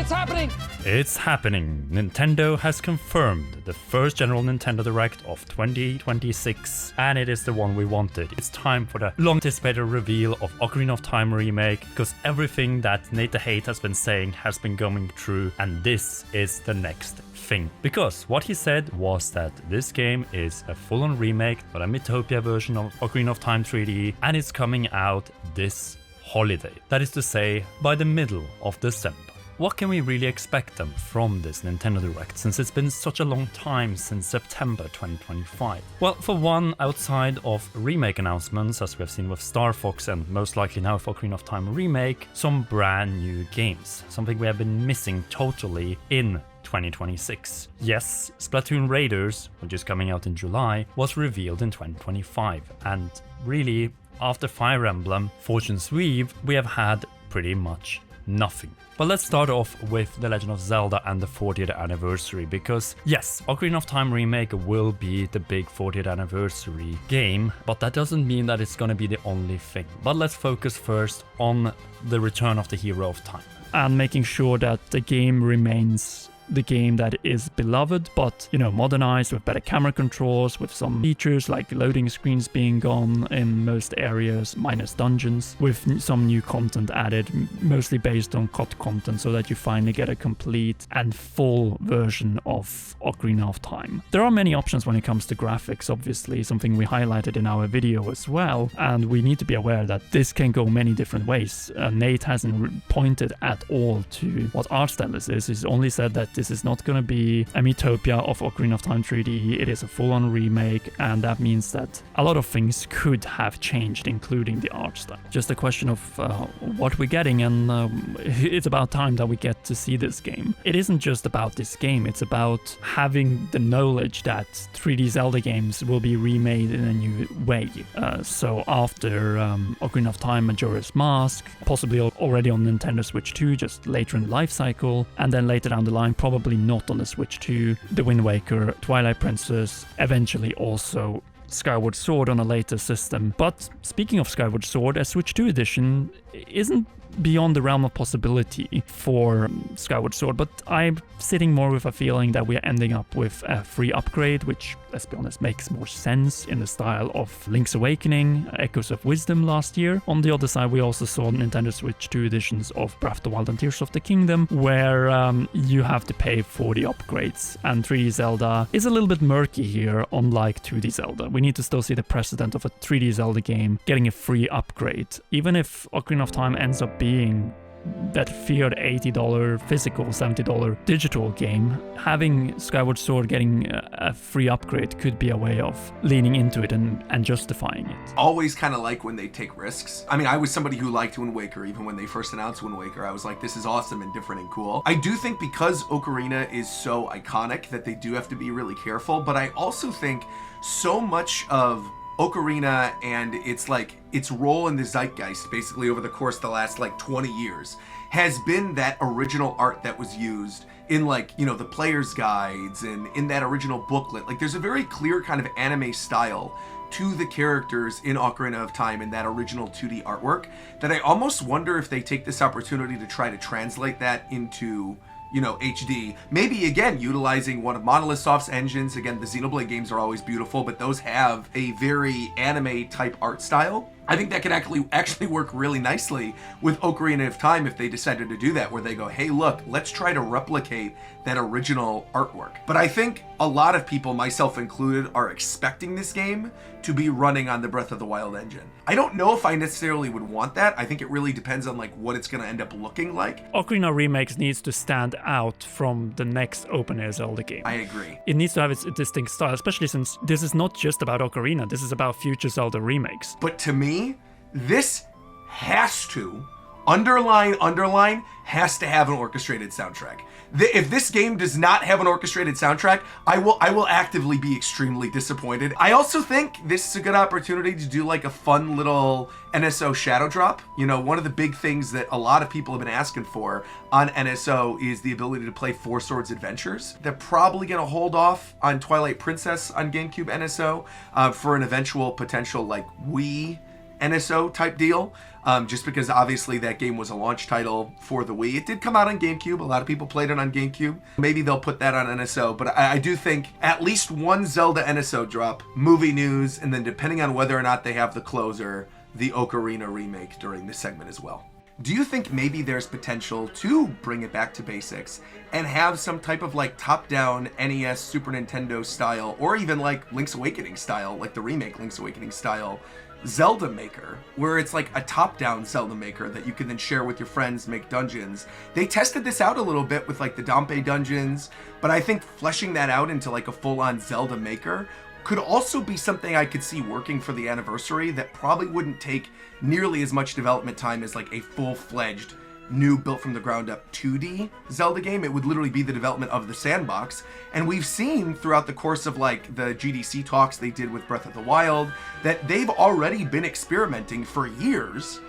it's happening! It's happening. Nintendo has confirmed the first General Nintendo Direct of 2026, and it is the one we wanted. It's time for the long-anticipated reveal of Ocarina of Time Remake, because everything that Nate the Hate has been saying has been coming true, and this is the next thing. Because what he said was that this game is a full-on remake, but a Mythopia version of Ocarina of Time 3D, and it's coming out this holiday. That is to say, by the middle of December. What can we really expect them from this Nintendo Direct, since it's been such a long time since September 2025? Well, for one, outside of remake announcements, as we have seen with Star Fox and most likely now with Ocarina of Time Remake, some brand new games, something we have been missing totally in 2026. Yes, Splatoon Raiders, which is coming out in July, was revealed in 2025, and really, after Fire Emblem, Fortune's Weave, we have had pretty much nothing. But let's start off with The Legend of Zelda and the 40th anniversary, because yes, Ocarina of Time Remake will be the big 40th anniversary game, but that doesn't mean that it's gonna be the only thing. But let's focus first on the return of the Hero of Time, and making sure that the game remains the game that is beloved, but modernized with better camera controls, with some features like loading screens being gone in most areas, minus dungeons, with some new content added, mostly based on COD content, so that you finally get a complete and full version of Ocarina of Time. There are many options when it comes to graphics, obviously, something we highlighted in our video as well, and we need to be aware that this can go many different ways. Nate hasn't pointed at all to what art style this is. He's only said that this is not going to be a Mythopia of Ocarina of Time 3D. It is a full-on remake, and that means that a lot of things could have changed, including the art style. Just a question of what we're getting, and it's about time that we get to see this game. It isn't just about this game, it's about having the knowledge that 3D Zelda games will be remade in a new way. So after Ocarina of Time Majora's Mask, possibly already on Nintendo Switch 2, just later in the life cycle, and then later down the line, probably not on the Switch 2, The Wind Waker, Twilight Princess, eventually also Skyward Sword on a later system. But speaking of Skyward Sword, a Switch 2 edition isn't beyond the realm of possibility for Skyward Sword, but I'm sitting more with a feeling that we're ending up with a free upgrade, which, let's be honest, makes more sense in the style of Link's Awakening, Echoes of Wisdom last year. On the other side, we also saw Nintendo Switch 2 editions of Breath of the Wild and Tears of the Kingdom, where you have to pay for the upgrades, and 3D Zelda is a little bit murky here, unlike 2D Zelda. We need to still see the precedent of a 3D Zelda game getting a free upgrade. Even if Ocarina of Time ends up being that feared $80 physical, $70 digital game, having Skyward Sword getting a free upgrade could be a way of leaning into it and justifying it. Always kind of like when they take risks. I mean, I was somebody who liked Wind Waker. Even when they first announced Wind Waker, I was like, this is awesome and different and cool. I do think because Ocarina is so iconic that they do have to be really careful, but I also think so much of Ocarina and its role in the zeitgeist basically over the course of the last 20 years has been that original art that was used in the player's guides and in that original booklet. There's a very clear kind of anime style to the characters in Ocarina of Time in that original 2D artwork that I almost wonder if they take this opportunity to try to translate that into HD, maybe again utilizing one of Monolith Soft's engines. Again, the Xenoblade games are always beautiful, but those have a very anime type art style. I think that could actually work really nicely with Ocarina of Time if they decided to do that, where they go, hey, look, let's try to replicate that original artwork. But I think a lot of people, myself included, are expecting this game to be running on the Breath of the Wild engine. I don't know if I necessarily would want that. I think it really depends on what it's going to end up looking like. Ocarina Remakes needs to stand out from the next open-air Zelda game. I agree. It needs to have its distinct style, especially since this is not just about Ocarina, this is about future Zelda remakes. But to me, this has to, underline, has to have an orchestrated soundtrack. If this game does not have an orchestrated soundtrack, I will actively be extremely disappointed. I also think this is a good opportunity to do a fun little NSO shadow drop. One of the big things that a lot of people have been asking for on NSO is the ability to play Four Swords Adventures. They're probably going to hold off on Twilight Princess on GameCube NSO for an eventual potential Wii NSO type deal, just because obviously that game was a launch title for the Wii. It did come out on GameCube. A lot of people played it on GameCube. Maybe they'll put that on NSO, but I do think at least one Zelda NSO drop, movie news, and then depending on whether or not they have the closer, the Ocarina remake during this segment as well. Do you think maybe there's potential to bring it back to basics and have some type of like top-down NES, Super Nintendo style, or even like Link's Awakening style, like the remake Link's Awakening style Zelda maker, where it's like a top-down Zelda maker that you can then share with your friends, make dungeons? They tested this out a little bit with like the Dampe dungeons, but I think fleshing that out into like a full-on Zelda maker could also be something I could see working for the anniversary that probably wouldn't take nearly as much development time as like a full-fledged new built from the ground up 2D Zelda game. It would literally be the development of the sandbox. And we've seen throughout the course of like the GDC talks they did with Breath of the Wild that they've already been experimenting for years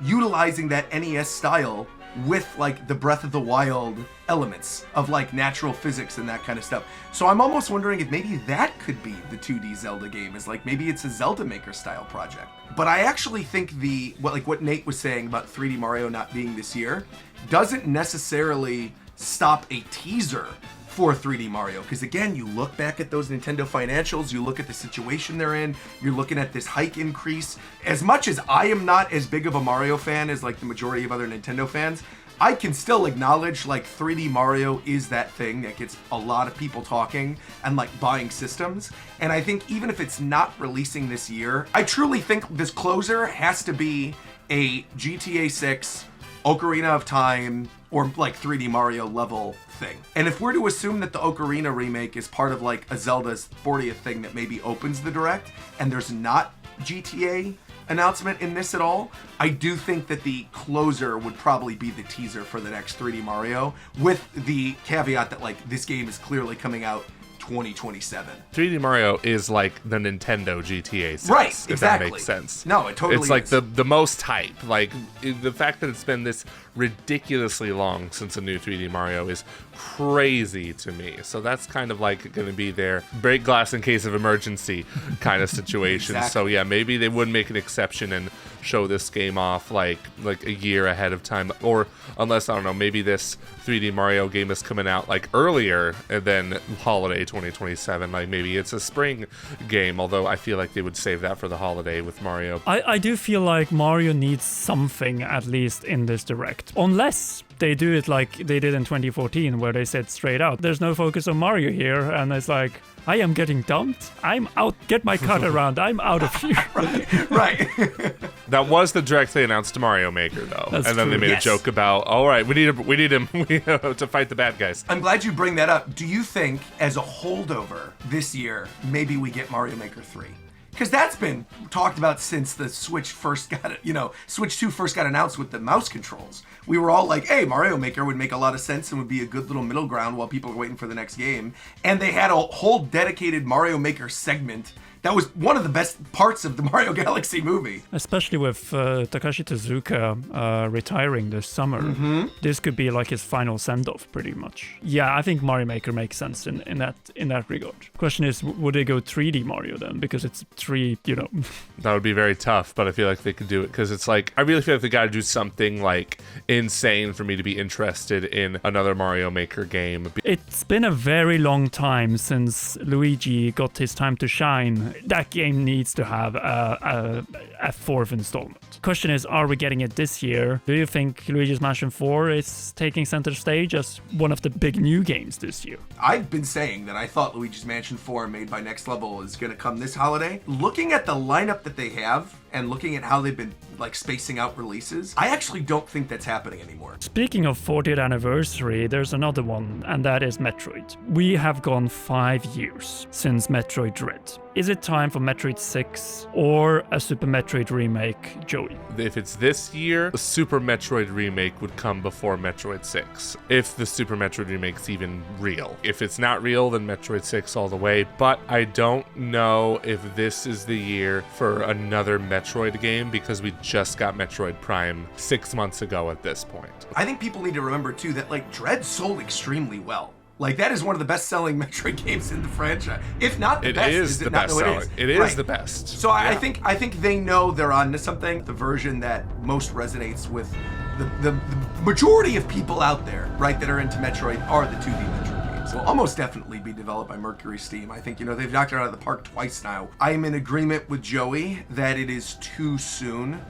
utilizing that NES style with like the Breath of the Wild elements of like natural physics and that kind of stuff. So I'm almost wondering if maybe that could be the 2D Zelda game, is like maybe it's a Zelda Maker style project. But I actually think what Nate was saying about 3D Mario not being this year doesn't necessarily stop a teaser for 3D Mario, because again, you look back at those Nintendo financials, you look at the situation they're in, you're looking at this hike increase. As much as I am not as big of a Mario fan as like the majority of other Nintendo fans, I can still acknowledge like 3D Mario is that thing that gets a lot of people talking and like buying systems. And I think even if it's not releasing this year, I truly think this closer has to be a GTA 6, Ocarina of Time, or like 3D Mario level thing. And if we're to assume that the Ocarina remake is part of like a Zelda's 40th thing that maybe opens the Direct, and there's not GTA announcement in this at all, I do think that the closer would probably be the teaser for the next 3D Mario, with the caveat that like this game is clearly coming out 2027. 3D Mario is like the Nintendo GTA 6, right? If Exactly. that makes sense. No, it totally It's like is. the most hype. Like the fact that it's been this ridiculously long since a new 3D Mario is crazy to me. So that's kind of like going to be their break glass in case of emergency kind of situation. Exactly. So yeah, maybe they would make an exception and show this game off like a year ahead of time, or unless, I don't know, maybe this 3D Mario game is coming out like earlier than holiday 2027, like maybe it's a spring game, although I feel like they would save that for the holiday with Mario. I do feel like Mario needs something at least in this Direct, unless they do it like they did in 2014, where they said straight out, there's no focus on Mario here, and it's like, I am getting dumped, I'm out, get my cut around, I'm out of here. Right. That was the Direct they announced Mario Maker, though. That's and then true. they made Yes. a joke about, all right, we need him to fight the bad guys. I'm glad you bring that up. Do you think, as a holdover this year, maybe we get Mario Maker 3? Because that's been talked about since the Switch first got, Switch 2 first got announced with the mouse controls. We were all like, hey, Mario Maker would make a lot of sense and would be a good little middle ground while people are waiting for the next game. And they had a whole dedicated Mario Maker segment. That was one of the best parts of the Mario Galaxy movie. Especially with Takashi Tezuka retiring this summer. This could be like his final send-off, pretty much. Yeah, I think Mario Maker makes sense in that regard. Question is, would they go 3D Mario then? Because it's That would be very tough, but I feel like they could do it, because it's like, I really feel like they got to do something like insane for me to be interested in another Mario Maker game. It's been a very long time since Luigi got his time to shine. That game needs to have a fourth installment. Question is, are we getting it this year? Do you think Luigi's Mansion 4 is taking center stage as one of the big new games this year? I've been saying that I thought Luigi's Mansion 4 made by Next Level is going to come this holiday. Looking at the lineup that they have and looking at how they've been like spacing out releases, I actually don't think that's happening anymore. Speaking of 40th anniversary, there's another one, and that is Metroid. We have gone 5 years since Metroid Dread. Is it time for Metroid 6 or a Super Metroid remake, Joey? If it's this year, the Super Metroid remake would come before Metroid 6, if the Super Metroid remake's even real. If it's not real, then Metroid 6 all the way, but I don't know if this is the year for another Metroid game, because we just got Metroid Prime 6 months ago at this point. I think people need to remember too that like Dread sold extremely well. Like, that is one of the best-selling Metroid games in the franchise, if not the best. It is the best selling. It is the best. So I think they know they're onto something. The version that most resonates with the majority of people out there, right, that are into Metroid are the 2D Metroid games. Will almost definitely be developed by Mercury Steam. I think, they've knocked it out of the park twice now. I am in agreement with Joey that it is too soon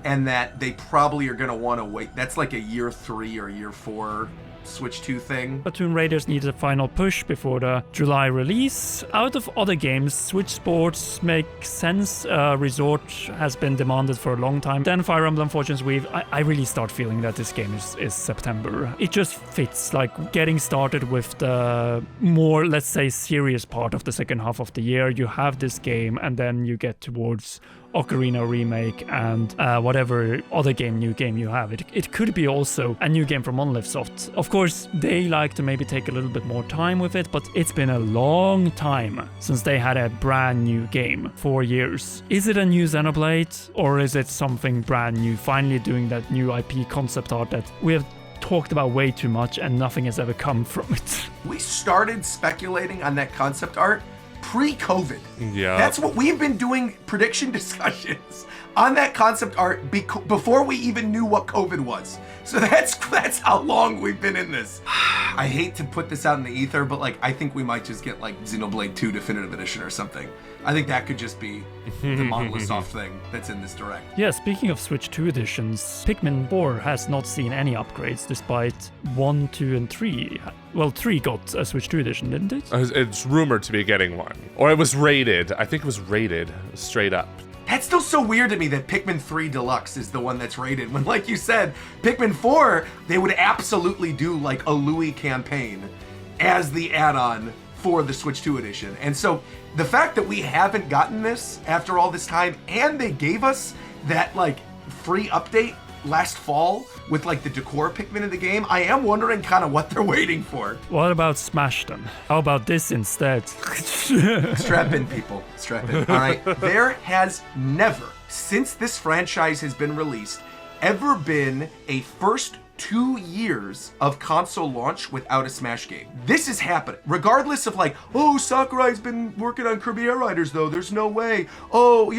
and that they probably are going to want to wait. That's like a year 3 or year 4 Switch 2 thing. But Tomb Raiders needed a final push before the July release. Out of other games, Switch Sports makes sense. Resort has been demanded for a long time. Then Fire Emblem Fortune's Weave, I really start feeling that this game is September. It just fits, like getting started with the more, let's say, serious part of the second half of the year. You have this game and then you get towards Ocarina Remake and whatever other new game you have. It could be also a new game from Monolith Soft. Of course, they like to maybe take a little bit more time with it, but it's been a long time since they had a brand new game. 4 years. Is it a new Xenoblade or is it something brand new? Finally doing that new IP concept art that we have talked about way too much and nothing has ever come from it. We started speculating on that concept art pre-COVID. Yeah. That's what we've been doing, prediction discussions on that concept art before we even knew what COVID was. So that's how long we've been in this. I hate to put this out in the ether, but like I think we might just get like Xenoblade 2 Definitive Edition or something. I think that could just be the Monolith Soft thing that's in this direct. Yeah, speaking of Switch 2 editions, Pikmin 4 has not seen any upgrades despite 1, 2, and 3. Well, 3 got a Switch 2 edition, didn't it? It's rumored to be getting one. Or it was rated. I think it was rated straight up. That's still so weird to me that Pikmin 3 Deluxe is the one that's rated, when, like you said, Pikmin 4, they would absolutely do like a Louis campaign as the add-on for the Switch 2 edition. And so the fact that we haven't gotten this after all this time, and they gave us that like free update last fall with like the decor Pikmin in the game, I am wondering kind of what they're waiting for. What about Smash then? How about this instead? Strap in, people. Strap in. All right. There has never, since this franchise has been released, ever been a first 2 years of console launch without a Smash game. This is happening. Regardless of like, oh, Sakurai's been working on Kirby Air Riders though, there's no way. Oh,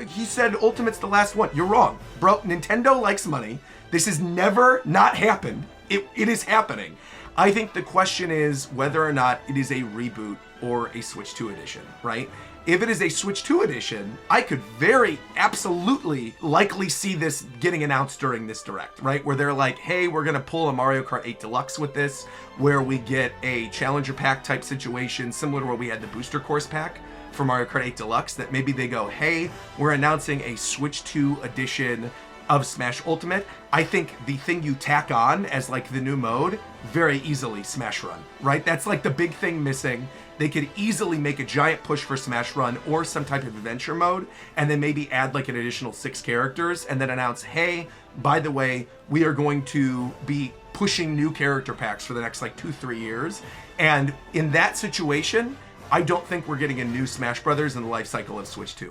he said Ultimate's the last one. You're wrong. Bro, Nintendo likes money. This has never not happened. It is happening. I think the question is whether or not it is a reboot or a Switch 2 edition, right? If it is a Switch 2 edition, I could very absolutely likely see this getting announced during this direct, right? Where they're like, hey, we're going to pull a Mario Kart 8 Deluxe with this, where we get a Challenger Pack type situation, similar to where we had the Booster Course Pack for Mario Kart 8 Deluxe, that maybe they go, hey, we're announcing a Switch 2 edition of Smash Ultimate. I think the thing you tack on as like the new mode, very easily Smash Run, right? That's like the big thing missing. They could easily make a giant push for Smash Run or some type of adventure mode, and then maybe add like an additional 6 characters and then announce, hey, by the way, we are going to be pushing new character packs for the next like 2-3 years. And in that situation, I don't think we're getting a new Smash Brothers in the life cycle of Switch 2.